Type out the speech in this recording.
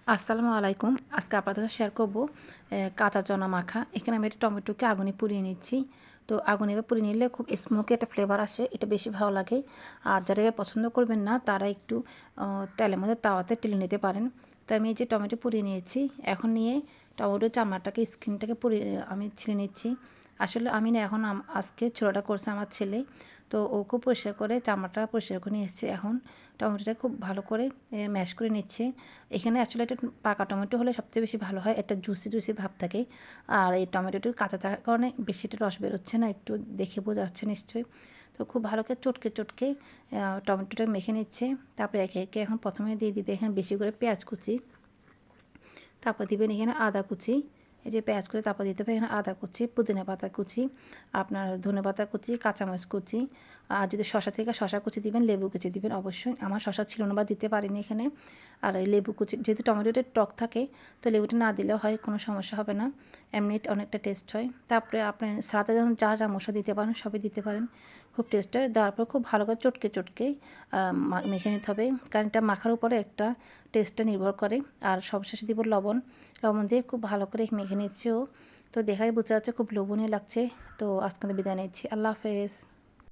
আসসালামু আলাইকুম। আজকে আপনাদের সাথে শেয়ার করব কাঁচা চনা মাখা। এখানে আমি একটা টমেটোকে আগুনে পুড়িয়ে নিচ্ছি। তো আগুনে এভাবে পুড়িয়ে নিলে খুব স্মোকি একটা ফ্লেভার আসে। এটা বেশি ভালো লাগে। আর যারা এটা পছন্দ করবেন না তারা একটু তেলের মধ্যে তাওয়াতে টেলে নিতে পারেন। তো আমি এই যে টমেটো পুড়িয়ে নিয়েছি। এখন নিয়ে টমেটোর চামড়াটাকে স্কিনটাকে পুড়িয়ে আমি ছিলে নিচ্ছি। আসলে আমি না এখন আজকে ছোলাটা করছে আমার ছেলে। তো ও খুব পরিষ্কার করে চামড়াটা পরিষ্কার করে নিয়ে এসেছে। এখন টমেটোটা খুব ভালো করে ম্যাশ করে নিচ্ছে। এখানে আসলে এটা পাকা টমেটো হলে সবচেয়ে বেশি ভালো হয়। একটা জুসি জুসি ভাব থাকে। আর এই টমেটোটি কাঁচা থাকার কারণে বেশি এটা রস বেরোচ্ছে না। একটু দেখে বোঝা যাচ্ছে নিশ্চয়ই। তো খুব ভালো করে চটকে চটকে টমেটোটা মেখে নিচ্ছে। তারপরে একে একে এখন প্রথমে দিয়ে দিবে এখানে বেশি করে পেঁয়াজ কুচি। তারপর দিবেন এখানে আদা কুচি। এই যে পেঁয়াজ কুচি তারপর দিতে হবে এখানে আদা কুচি, পুদিনা পাতা কুচি, আপনার ধনেপাতা কুচি, কাঁচামরিচ কুচি। আর যদি শশা থেকে শশা কুচি দিবেন, লেবু কুচি দিবেন অবশ্যই। আমার শশা ছিল না বা দিতে পারিনি এখানে। আর এই লেবু কুচি যেহেতু টমেটোটা টক থাকে, তো লেবুটা না দিলেও হয়, কোনো সমস্যা হবে না। এমনি অনেকটা টেস্ট হয়। তারপরে আপনি সালাদে যখন যা যা মশলা দিতে পারেন সবই দিতে পারেন। খুব টেস্ট হয়। দেওয়ার পর খুব ভালো করে চটকে চটকে মেখে নিতে হবে। কারণ এটা মাখার উপরে একটা টেস্টটা নির্ভর করে। আর সবশেষে দিব লবণ। লবণ দিয়ে খুব ভালো করে মেখে নিচ্ছি ও। তো দেখাই বোঝা যাচ্ছে খুব লোভনীয় লাগছে। তো আজকে বিদায় নিচ্ছি। আল্লাহ হাফেজ।